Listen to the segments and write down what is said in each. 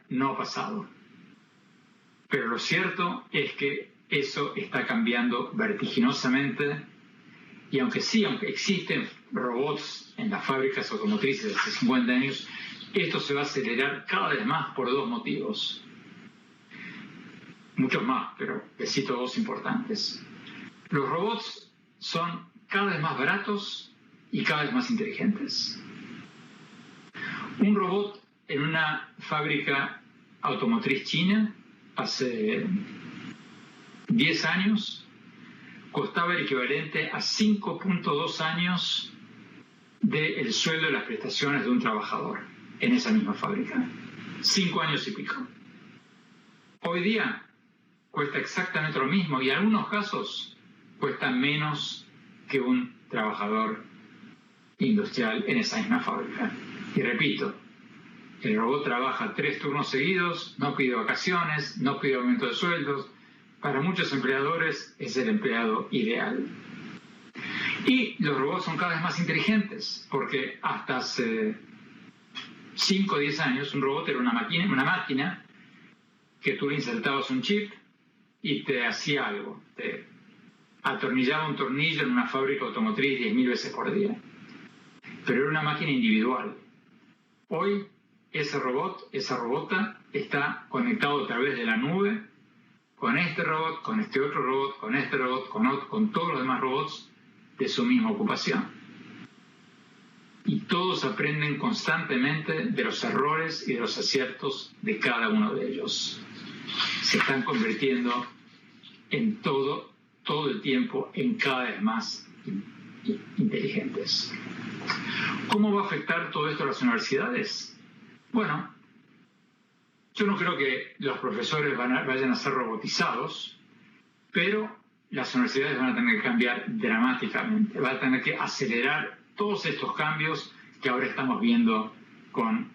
no ha pasado. Pero lo cierto es que eso está cambiando vertiginosamente, y aunque existen robots en las fábricas automotrices hace 50 años, esto se va a acelerar cada vez más por dos motivos. Muchos más, pero les cito dos importantes. Los robots son cada vez más baratos y cada vez más inteligentes. Un robot en una fábrica automotriz china hace 10 años costaba el equivalente a 5.2 años del sueldo de las prestaciones de un trabajador en esa misma fábrica. 5 años y pico. Hoy día cuesta exactamente lo mismo, y en algunos casos cuesta menos que un trabajador industrial en esa misma fábrica. Y repito, el robot trabaja 3 turnos seguidos, no pide vacaciones, no pide aumento de sueldos. Para muchos empleadores es el empleado ideal. Y los robots son cada vez más inteligentes, porque hasta hace 5 o 10 años un robot era una máquina que tú le insertabas un chip y te hacía algo. Te atornillaba un tornillo en una fábrica automotriz 10.000 veces por día. Pero era una máquina individual. Hoy ese robot, esa robota, está conectado a través de la nube con este robot, con este otro robot, con este robot, con todos los demás robots de su misma ocupación. Y todos aprenden constantemente de los errores y de los aciertos de cada uno de ellos. Se están convirtiendo en todo el tiempo en cada vez más inteligentes. ¿Cómo va a afectar todo esto a las universidades? Bueno, yo no creo que los profesores vayan a ser robotizados, pero las universidades van a tener que cambiar dramáticamente, van a tener que acelerar todos estos cambios que ahora estamos viendo con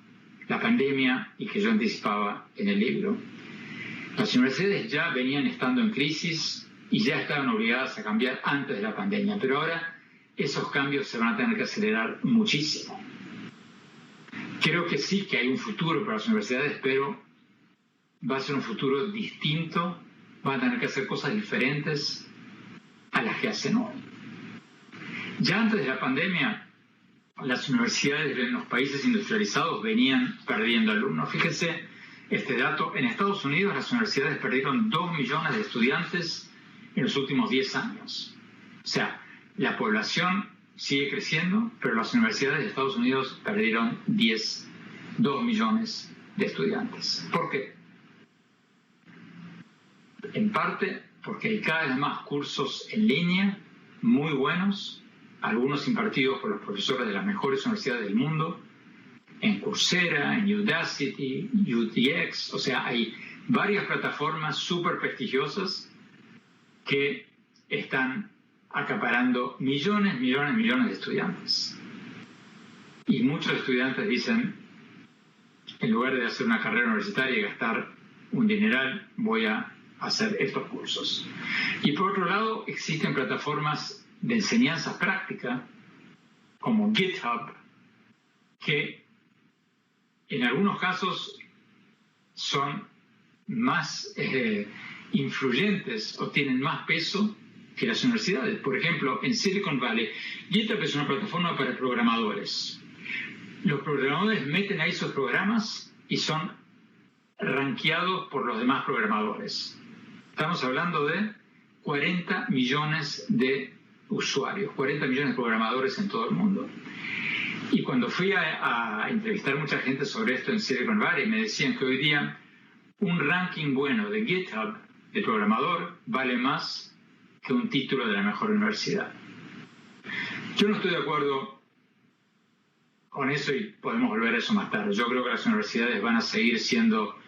la pandemia y que yo anticipaba en el libro. Las universidades ya venían estando en crisis y ya estaban obligadas a cambiar antes de la pandemia, pero ahora esos cambios se van a tener que acelerar muchísimo. Creo que sí que hay un futuro para las universidades, pero va a ser un futuro distinto, van a tener que hacer cosas diferentes a las que hacen hoy. Ya antes de la pandemia, las universidades en los países industrializados venían perdiendo alumnos. Fíjense este dato, en Estados Unidos las universidades perdieron 2 millones de estudiantes en los últimos 10 años. O sea, la población sigue creciendo, pero las universidades de Estados Unidos perdieron 2 millones de estudiantes. ¿Por qué? En parte porque hay cada vez más cursos en línea muy buenos, algunos impartidos por los profesores de las mejores universidades del mundo, en Coursera, en Udacity, UTX, o sea, hay varias plataformas súper prestigiosas que están acaparando millones de estudiantes. Y muchos estudiantes dicen, en lugar de hacer una carrera universitaria y gastar un dineral, voy a hacer estos cursos. Y por otro lado, existen plataformas de enseñanza práctica, como GitHub, que en algunos casos son más influyentes o tienen más peso que las universidades. Por ejemplo, en Silicon Valley, GitHub es una plataforma para programadores. Los programadores meten ahí sus programas y son rankeados por los demás programadores. Estamos hablando de 40 millones de usuarios, 40 millones de programadores en todo el mundo. Y cuando fui a entrevistar a mucha gente sobre esto en Silicon Valley, me decían que hoy día un ranking bueno de GitHub de programador vale más que un título de la mejor universidad. Yo no estoy de acuerdo con eso y podemos volver a eso más tarde. Yo creo que las universidades van a seguir siendo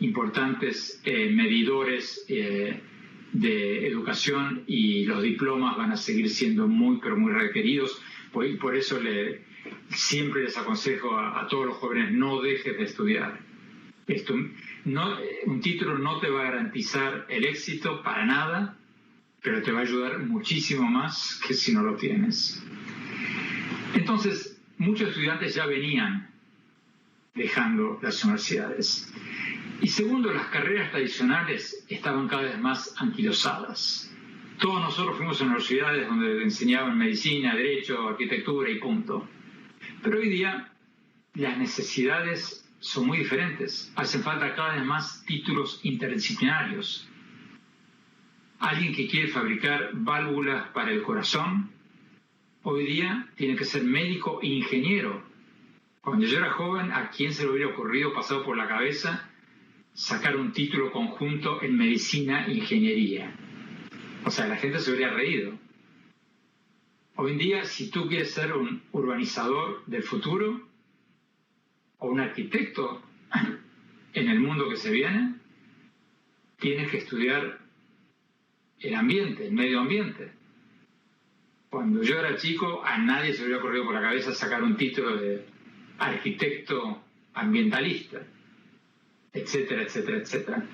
importantes medidores de educación y los diplomas van a seguir siendo muy requeridos. Por eso siempre les aconsejo a todos los jóvenes, no dejes de estudiar. Un título no te va a garantizar el éxito para nada, pero te va a ayudar muchísimo más que si no lo tienes. Entonces, muchos estudiantes ya venían dejando las universidades. Y segundo, las carreras tradicionales estaban cada vez más anquilosadas. Todos nosotros fuimos a universidades donde enseñaban medicina, derecho, arquitectura y punto. Pero hoy día las necesidades son muy diferentes. Hacen falta cada vez más títulos interdisciplinarios. Alguien que quiere fabricar válvulas para el corazón, hoy día tiene que ser médico e ingeniero. Cuando yo era joven, ¿a quién se le hubiera ocurrido, pasado por la cabeza, sacar un título conjunto en medicina e ingeniería? O sea, la gente se hubiera reído. Hoy en día, si tú quieres ser un urbanizador del futuro o un arquitecto en el mundo que se viene, tienes que estudiar el ambiente, el medio ambiente. Cuando yo era chico, a nadie se le hubiera ocurrido por la cabeza sacar un título de arquitecto ambientalista, etcétera, etcétera, etcétera.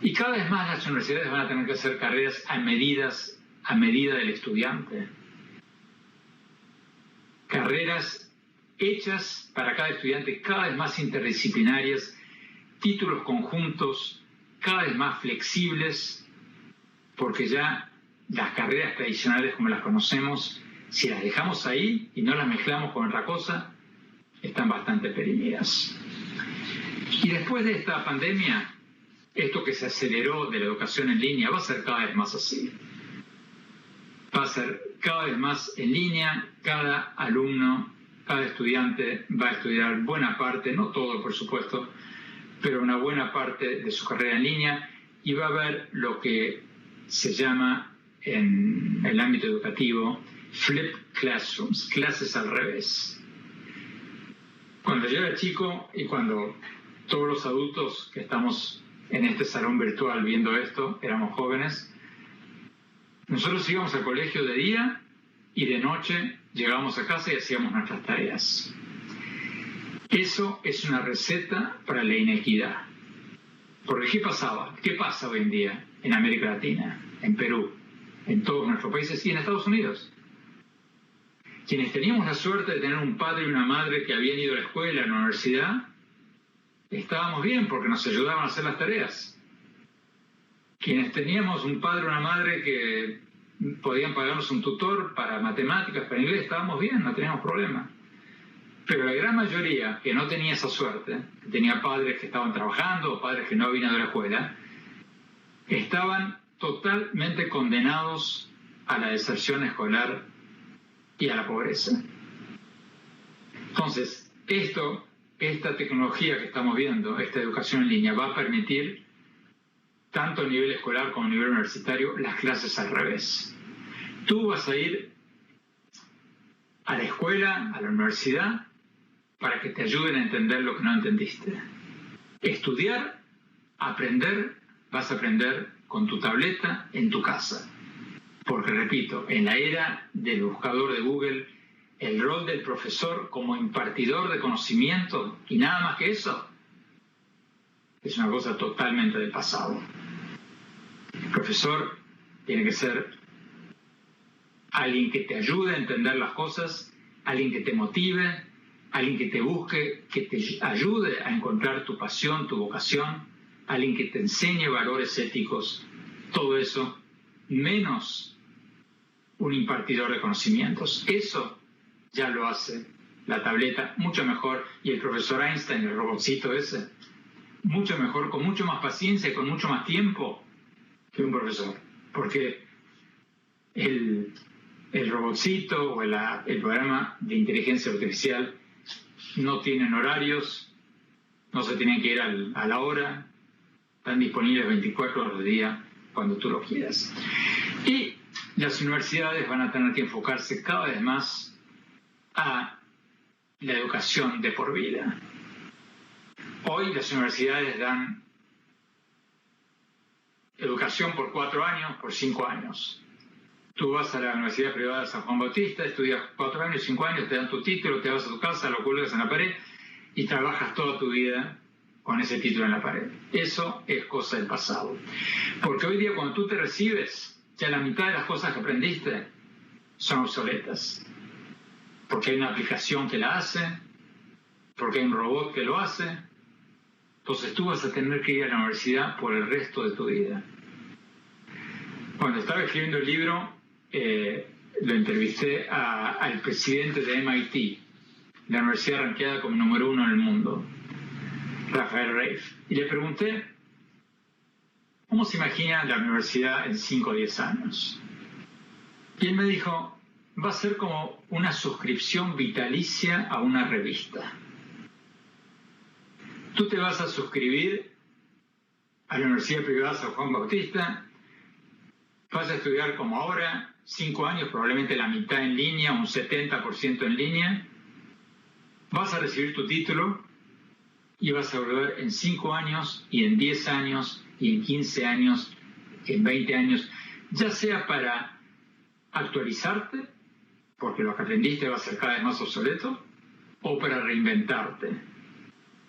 Y cada vez más las universidades van a tener que hacer carreras a medida del estudiante. Carreras hechas para cada estudiante, cada vez más interdisciplinarias, títulos conjuntos, cada vez más flexibles, porque ya las carreras tradicionales como las conocemos, si las dejamos ahí y no las mezclamos con otra cosa, están bastante perimidas. Y después de esta pandemia, esto que se aceleró de la educación en línea va a ser cada vez más así. Va a ser cada vez más en línea, cada alumno, cada estudiante va a estudiar buena parte, no todo por supuesto, pero una buena parte de su carrera en línea, y va a haber lo que se llama en el ámbito educativo flipped classrooms, clases al revés. Cuando yo era chico y cuando todos los adultos que estamos en este salón virtual viendo esto éramos jóvenes, nosotros íbamos al colegio de día y de noche llegábamos a casa y hacíamos nuestras tareas. Eso es una receta para la inequidad. Porque ¿qué pasaba? ¿Qué pasa hoy en día en América Latina, en Perú, en todos nuestros países y en Estados Unidos? Quienes teníamos la suerte de tener un padre y una madre que habían ido a la escuela, a la universidad, estábamos bien porque nos ayudaban a hacer las tareas. Quienes teníamos un padre o una madre que podían pagarnos un tutor para matemáticas, para inglés, estábamos bien, no teníamos problema. Pero la gran mayoría que no tenía esa suerte, que tenía padres que estaban trabajando o padres que no habían ido a la escuela, estaban totalmente condenados a la deserción escolar y a la pobreza. Entonces, esta tecnología que estamos viendo, esta educación en línea, va a permitir, tanto a nivel escolar como a nivel universitario, las clases al revés. Tú vas a ir a la escuela, a la universidad, para que te ayuden a entender lo que no entendiste. Estudiar, aprender, vas a aprender con tu tableta en tu casa. Porque, repito, en la era del buscador de Google, el rol del profesor como impartidor de conocimiento y nada más que eso, es una cosa totalmente del pasado. El profesor tiene que ser alguien que te ayude a entender las cosas, alguien que te motive, alguien que te busque, que te ayude a encontrar tu pasión, tu vocación, alguien que te enseñe valores éticos, todo eso, menos un impartidor de conocimientos. Eso ya lo hace la tableta mucho mejor, y el profesor Einstein, el robotcito ese, mucho mejor, con mucho más paciencia y con mucho más tiempo que un profesor. Porque el robotcito o el programa de inteligencia artificial no tienen horarios, no se tienen que ir a la hora, están disponibles 24 horas al día cuando tú lo quieras. Y las universidades van a tener que enfocarse cada vez más a la educación de por vida. Hoy las universidades dan educación por 4 años, por 5 años. Tú vas a la Universidad Privada de San Juan Bautista, estudias 4 años, 5 años, te dan tu título, te vas a tu casa, lo cuelgas en la pared y trabajas toda tu vida con ese título en la pared. Eso es cosa del pasado. Porque hoy día cuando tú te recibes, ya la mitad de las cosas que aprendiste son obsoletas. Porque hay una aplicación que la hace, porque hay un robot que lo hace. entonces tú vas a tener que ir a la universidad por el resto de tu vida. Cuando estaba escribiendo el libro, lo entrevisté al presidente de MIT, la universidad ranqueada como número 1 en el mundo, Rafael Reif, y le pregunté, ¿cómo se imagina la universidad en 5 o 10 años? Y él me dijo, va a ser como una suscripción vitalicia a una revista. Tú te vas a suscribir a la Universidad Privada San Juan Bautista, vas a estudiar como ahora, 5 años, probablemente la mitad en línea, un 70% en línea, vas a recibir tu título y vas a volver en 5 años y en 10 años y en 15 años, en 20 años, ya sea para actualizarte, porque lo que aprendiste va a ser cada vez más obsoleto, o para reinventarte,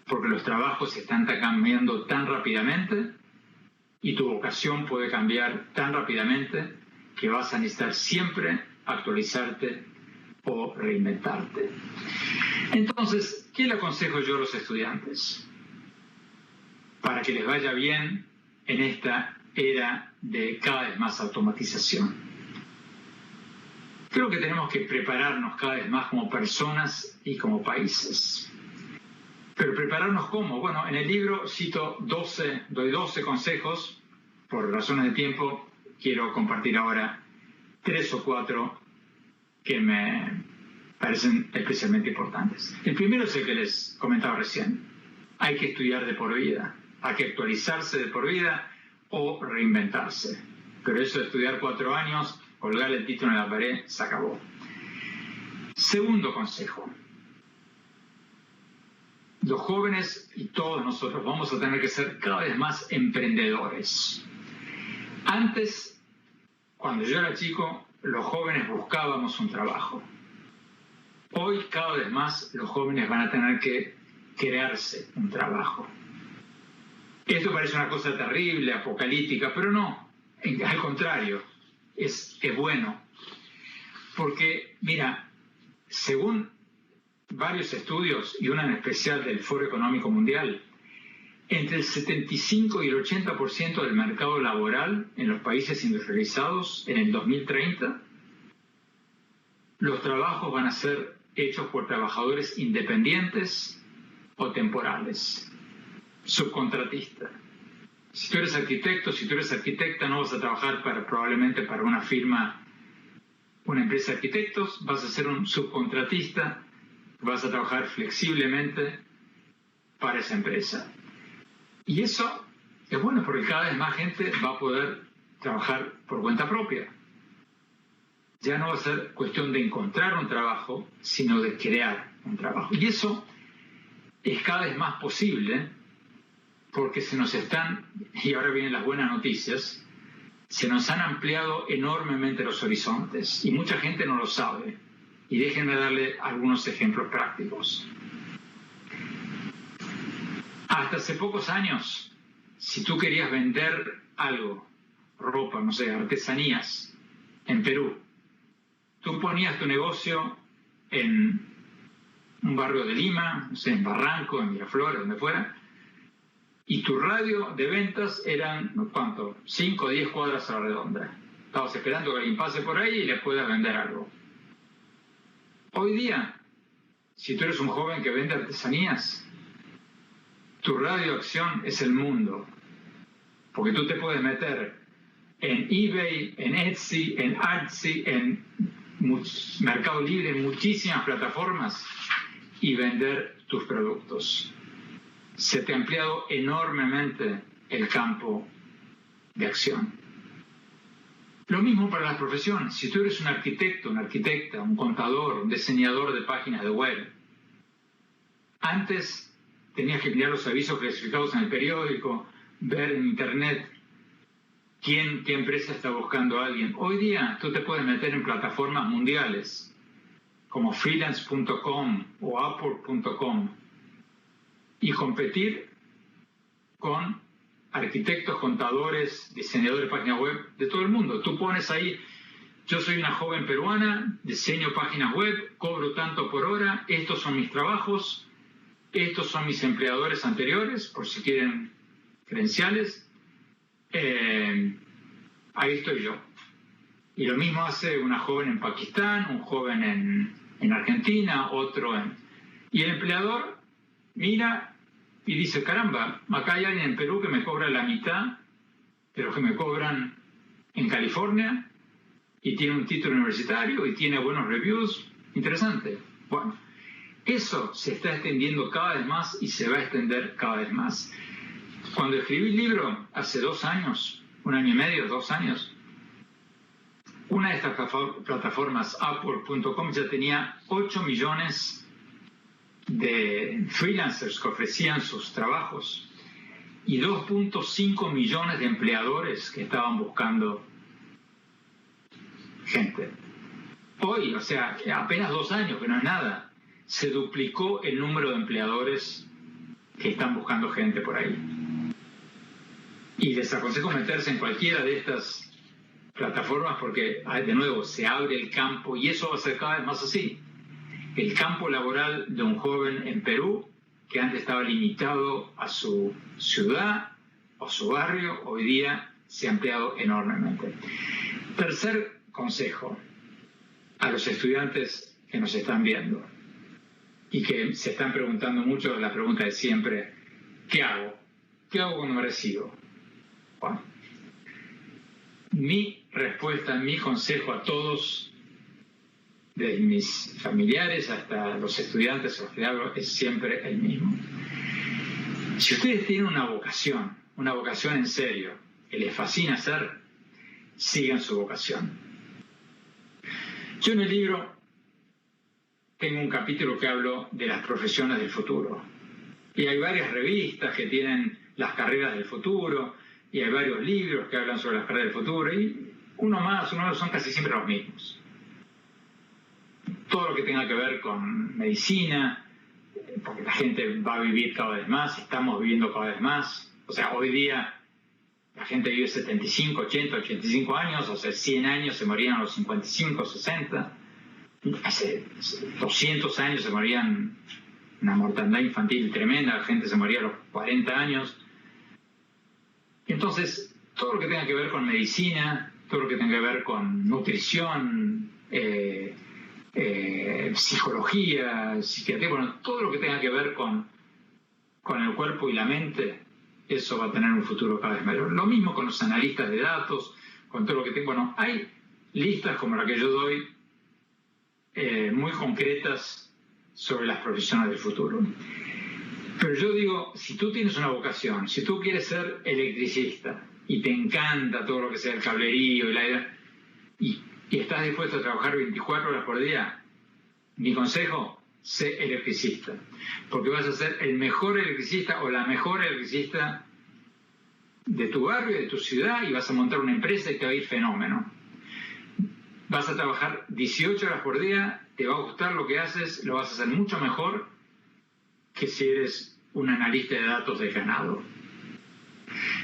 porque los trabajos están cambiando tan rápidamente y tu vocación puede cambiar tan rápidamente que vas a necesitar siempre actualizarte o reinventarte. Entonces, ¿qué le aconsejo yo a los estudiantes para que les vaya bien en esta era de cada vez más automatización? Creo que tenemos que prepararnos cada vez más como personas y como países. Pero prepararnos ¿cómo? Bueno, en el libro doy 12 consejos. Por razones de tiempo, quiero compartir ahora 3 o 4 que me parecen especialmente importantes. El primero es el que les comentaba recién. Hay que estudiar de por vida, hay que actualizarse de por vida o reinventarse. Pero eso de estudiar 4 años, colgar el título en la pared, se acabó. Segundo consejo. Los jóvenes y todos nosotros vamos a tener que ser cada vez más emprendedores. Antes, cuando yo era chico, los jóvenes buscábamos un trabajo. Hoy, cada vez más, los jóvenes van a tener que crearse un trabajo. Esto parece una cosa terrible, apocalíptica, pero no, al contrario, es bueno. Porque, mira, según varios estudios, y uno en especial del Foro Económico Mundial, entre el 75 y el 80% del mercado laboral en los países industrializados en el 2030, los trabajos van a ser hechos por trabajadores independientes o temporales, subcontratistas. Si tú eres arquitecto, si tú eres arquitecta, no vas a trabajar probablemente para una firma, una empresa de arquitectos, vas a ser un subcontratista, vas a trabajar flexiblemente para esa empresa. Y eso es bueno porque cada vez más gente va a poder trabajar por cuenta propia. Ya no va a ser cuestión de encontrar un trabajo, sino de crear un trabajo. Y eso es cada vez más posible porque y ahora vienen las buenas noticias, se nos han ampliado enormemente los horizontes y mucha gente no lo sabe. Y déjenme darle algunos ejemplos prácticos. Hasta hace pocos años, si tú querías vender algo, ropa, no sé, artesanías, en Perú, tú ponías tu negocio en un barrio de Lima, no sé, en Barranco, en Miraflores, donde fuera, y tu radio de ventas eran, ¿cuánto? 5 o 10 cuadras a la redonda. Estabas esperando que alguien pase por ahí y le puedas vender algo. Hoy día, si tú eres un joven que vende artesanías, tu radio de acción es el mundo. Porque tú te puedes meter en eBay, en Etsy, en Artsy, en Mercado Libre, en muchísimas plataformas y vender tus productos. Se te ha ampliado enormemente el campo de acción. Lo mismo para las profesiones. Si tú eres un arquitecto, una arquitecta, un contador, un diseñador de páginas de web, antes tenías que mirar los avisos clasificados en el periódico, ver en internet qué empresa está buscando a alguien. Hoy día tú te puedes meter en plataformas mundiales como freelance.com o upwork.com y competir con arquitectos, contadores, diseñadores de páginas web de todo el mundo. Tú pones ahí, yo soy una joven peruana, diseño páginas web, cobro tanto por hora, estos son mis trabajos, estos son mis empleadores anteriores, por si quieren credenciales, ahí estoy yo. Y lo mismo hace una joven en Pakistán, un joven en Argentina, otro en... Y el empleador mira y dice, caramba, acá hay alguien en Perú que me cobra la mitad de lo que me cobran en California, y tiene un título universitario y tiene buenos reviews. Interesante. Bueno, eso se está extendiendo cada vez más y se va a extender cada vez más. Cuando escribí el libro hace 2 años, 1 año y medio, 2 años, una de estas plataformas, Upwork.com, ya tenía 8 millones de freelancers que ofrecían sus trabajos y 2.5 millones de empleadores que estaban buscando gente. Hoy, o sea, apenas 2 años, que no es nada, se duplicó el número de empleadores que están buscando gente por ahí. Y les aconsejo meterse en cualquiera de estas plataformas porque, de nuevo, se abre el campo y eso va a ser cada vez más así. El campo laboral de un joven en Perú, que antes estaba limitado a su ciudad o su barrio, hoy día se ha ampliado enormemente. Tercer consejo a los estudiantes que nos están viendo y que se están preguntando mucho la pregunta de siempre: ¿qué hago? ¿Qué hago cuando me recibo? Bueno, mi respuesta, mi consejo a todos, desde mis familiares hasta los estudiantes a los que hablo, es siempre el mismo. Si ustedes tienen una vocación en serio, que les fascina hacer, sigan su vocación. Yo en el libro tengo un capítulo que hablo de las profesiones del futuro. Y hay varias revistas que tienen las carreras del futuro, y hay varios libros que hablan sobre las carreras del futuro, y uno más son casi siempre los mismos. Todo lo que tenga que ver con medicina, porque la gente va a vivir cada vez más, estamos viviendo cada vez más. O sea, hoy día la gente vive 75, 80, 85 años, o sea, 100 años se morían a los 55, 60. Hace 200 años se morían, una mortandad infantil tremenda, la gente se moría a los 40 años. Entonces, todo lo que tenga que ver con medicina, todo lo que tenga que ver con nutrición, psicología, psiquiatría, bueno, todo lo que tenga que ver con el cuerpo y la mente, eso va a tener un futuro cada vez mayor. Lo mismo con los analistas de datos, con todo lo que tengo. Bueno, hay listas como la que yo doy, muy concretas sobre las profesiones del futuro. Pero yo digo, si tú tienes una vocación, si tú quieres ser electricista y te encanta todo lo que sea el cablerío y estás dispuesto a trabajar 24 horas por día, mi consejo: sé electricista, porque vas a ser el mejor electricista o la mejor electricista de tu barrio, de tu ciudad, y vas a montar una empresa y te va a ir fenómeno. Vas a trabajar 18 horas por día, te va a gustar lo que haces, lo vas a hacer mucho mejor que si eres un analista de datos de ganado.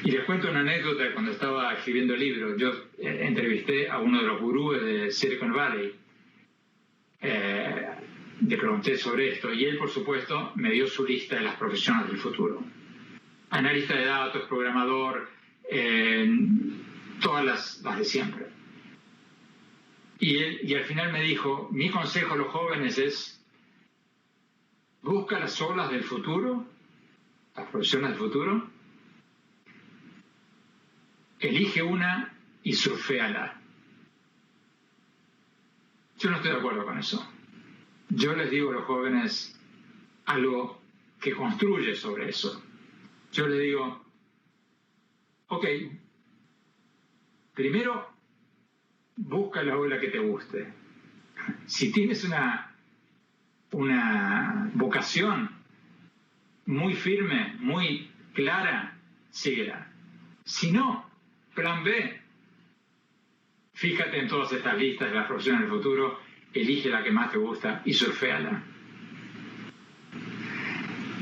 Y les cuento una anécdota de cuando estaba escribiendo el libro. Yo entrevisté a uno de los gurúes de Silicon Valley. Le pregunté sobre esto y él, por supuesto, me dio su lista de las profesiones del futuro. Analista de datos, programador, todas las de siempre. Y al final me dijo: mi consejo a los jóvenes es: busca las olas del futuro, las profesiones del futuro, elige una y surféala. Yo no estoy de acuerdo con eso. Yo les digo a los jóvenes algo que construye sobre eso. Yo les digo: ok, primero busca la ola que te guste. Si tienes una vocación muy firme, muy clara, síguela. Si no, plan B. Fíjate en todas estas listas de las profesiones del futuro, elige la que más te gusta y surféala.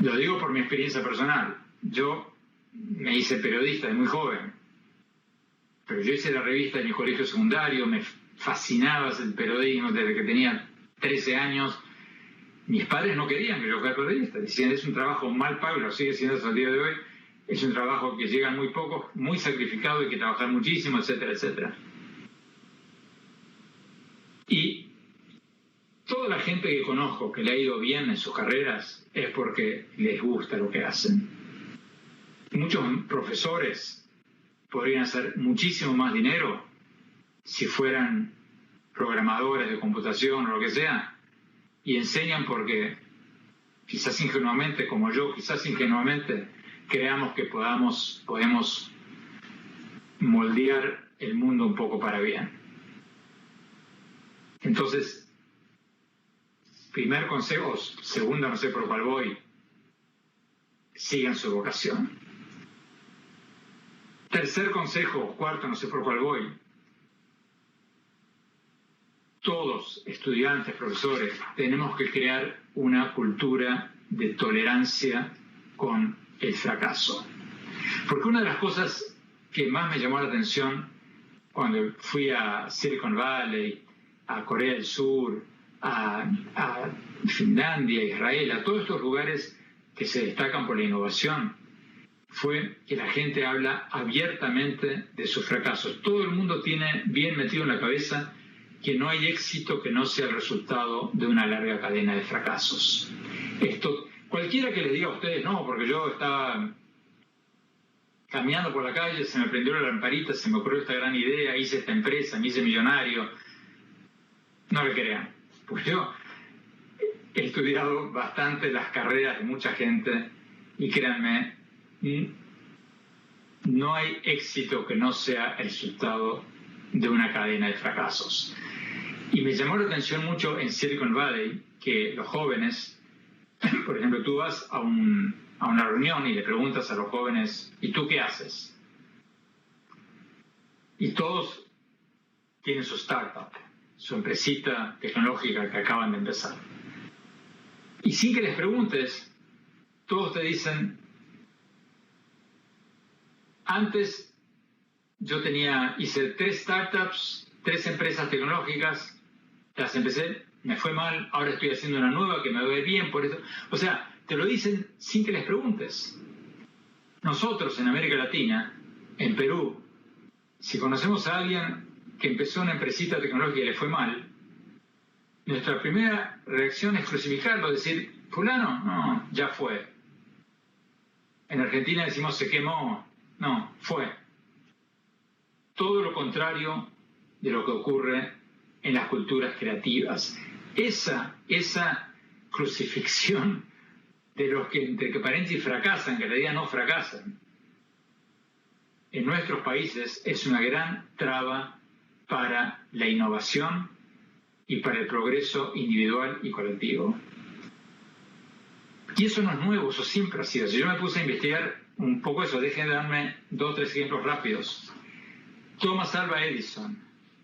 Lo digo por mi experiencia personal. Yo me hice periodista de muy joven, pero yo hice la revista en mi colegio secundario, me fascinaba el periodismo desde que tenía 13 años, mis padres no querían que yo fuera periodista. Decían, es un trabajo mal pago, lo sigue siendo hasta el día de hoy. Es un trabajo que llegan muy pocos, muy sacrificado, hay que trabajar muchísimo, etcétera, etcétera. Y toda la gente que conozco que le ha ido bien en sus carreras es porque les gusta lo que hacen. Muchos profesores podrían hacer muchísimo más dinero si fueran programadores de computación o lo que sea, y enseñan porque quizás ingenuamente, como yo, quizás ingenuamente, creamos que podemos moldear el mundo un poco para bien. Entonces, primer consejo, segundo, no sé por cuál voy, sigan su vocación. Tercer consejo, cuarto, no sé por cuál voy, todos, estudiantes, profesores, tenemos que crear una cultura de tolerancia con el fracaso. Porque una de las cosas que más me llamó la atención cuando fui a Silicon Valley, a Corea del Sur, a Finlandia, Israel, a todos estos lugares que se destacan por la innovación, fue que la gente habla abiertamente de sus fracasos. Todo el mundo tiene bien metido en la cabeza que no hay éxito que no sea el resultado de una larga cadena de fracasos. Esto, cualquiera que les diga a ustedes, no, porque yo estaba caminando por la calle, se me prendió la lamparita, se me ocurrió esta gran idea, hice esta empresa, me hice millonario, no le crean. Pues yo he estudiado bastante las carreras de mucha gente y créanme, no hay éxito que no sea el resultado de una cadena de fracasos. Y me llamó la atención mucho en Silicon Valley que los jóvenes, por ejemplo, tú vas a una reunión y le preguntas a los jóvenes, ¿y tú qué haces? Y todos tienen su startup, su empresita tecnológica que acaban de empezar. Y sin que les preguntes, todos te dicen, antes yo hice 3 startups, 3 empresas tecnológicas, las empecé, me fue mal, ahora estoy haciendo una nueva que me va bien, por eso. O sea, te lo dicen sin que les preguntes. Nosotros en América Latina, en Perú, si conocemos a alguien que empezó una empresita tecnológica y le fue mal, nuestra primera reacción es crucificarlo, decir, fulano, no, ya fue. En Argentina decimos se quemó, no, fue. Todo lo contrario de lo que ocurre en las culturas creativas. Esa crucifixión de los que entre que paréntesis fracasan, que en realidad no fracasan, en nuestros países es una gran traba para la innovación y para el progreso individual y colectivo. Y eso no es nuevo, eso siempre ha sido. Si yo me puse a investigar un poco eso, dejen de darme 2 o 3 ejemplos rápidos. Thomas Alva Edison,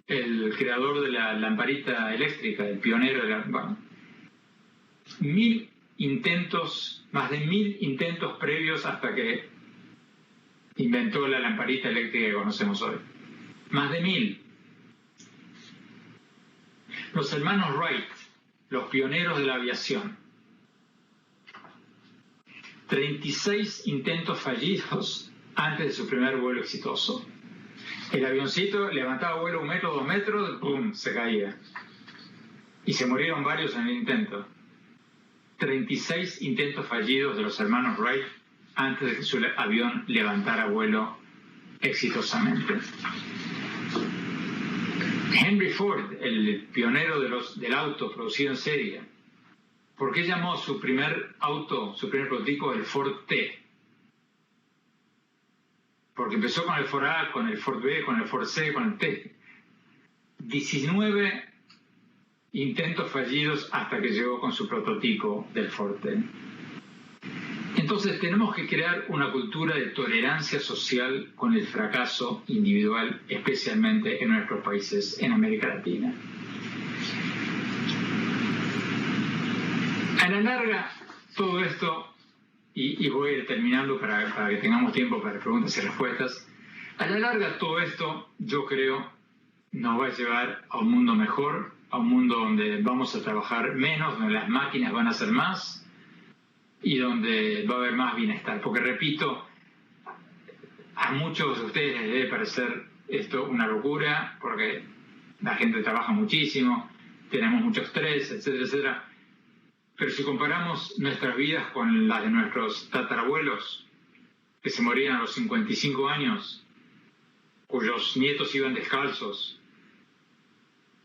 el creador de la lamparita eléctrica, el pionero de la... Bueno, más de 1000 intentos previos hasta que inventó la lamparita eléctrica que conocemos hoy. Más de 1000. Los hermanos Wright, los pioneros de la aviación. 36 intentos fallidos antes de su primer vuelo exitoso. El avioncito levantaba vuelo 1 metro, 2 metros, ¡pum!, se caía. Y se murieron varios en el intento. 36 intentos fallidos de los hermanos Wright antes de que su avión levantara vuelo exitosamente. Henry Ford, el pionero del auto producido en serie, ¿por qué llamó su primer auto, su primer prototipo, el Ford T? Porque empezó con el Ford A, con el Ford B, con el Ford C, con el T. 19 intentos fallidos hasta que llegó con su prototipo del Ford T. Entonces tenemos que crear una cultura de tolerancia social con el fracaso individual, especialmente en nuestros países en América Latina. A la larga, todo esto, y voy a ir terminando para que tengamos tiempo para preguntas y respuestas, a la larga todo esto, yo creo, nos va a llevar a un mundo mejor, a un mundo donde vamos a trabajar menos, donde las máquinas van a hacer más y donde va a haber más bienestar. Porque repito, a muchos de ustedes les debe parecer esto una locura, porque la gente trabaja muchísimo, tenemos mucho estrés, etcétera, etcétera. Pero si comparamos nuestras vidas con las de nuestros tatarabuelos, que se morían a los 55 años, cuyos nietos iban descalzos,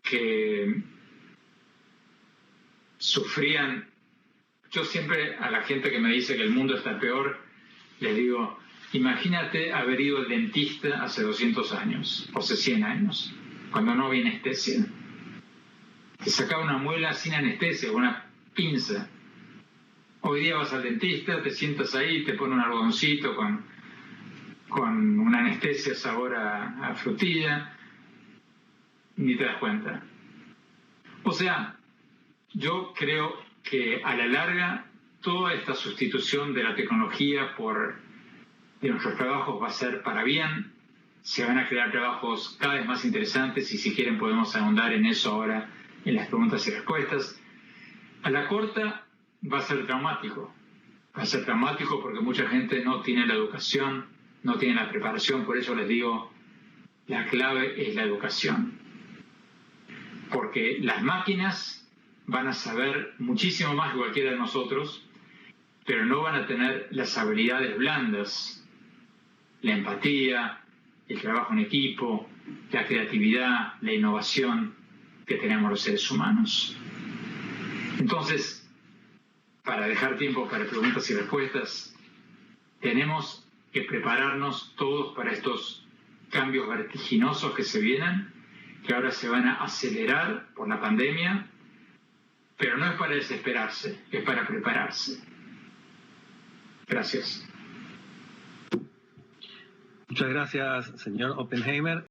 que sufrían. Yo siempre a la gente que me dice que el mundo está peor, les digo, imagínate haber ido al dentista hace 200 años, o hace 100 años, cuando no había anestesia. Te sacaba una muela sin anestesia, una pinza. Hoy día vas al dentista, te sientas ahí, te pone un algodoncito con una anestesia sabor a frutilla, ni te das cuenta. O sea, yo creo que a la larga toda esta sustitución de la tecnología de nuestros trabajos va a ser para bien. Se van a crear trabajos cada vez más interesantes y si quieren podemos ahondar en eso ahora en las preguntas y respuestas. A la corta va a ser traumático. Va a ser traumático porque mucha gente no tiene la educación, no tiene la preparación. Por eso les digo, la clave es la educación. Porque las máquinas van a saber muchísimo más que cualquiera de nosotros, pero no van a tener las habilidades blandas, la empatía, el trabajo en equipo, la creatividad, la innovación que tenemos los seres humanos. Entonces, para dejar tiempo para preguntas y respuestas, tenemos que prepararnos todos para estos cambios vertiginosos que se vienen, que ahora se van a acelerar por la pandemia, pero no es para desesperarse, es para prepararse. Gracias. Muchas gracias, señor Oppenheimer.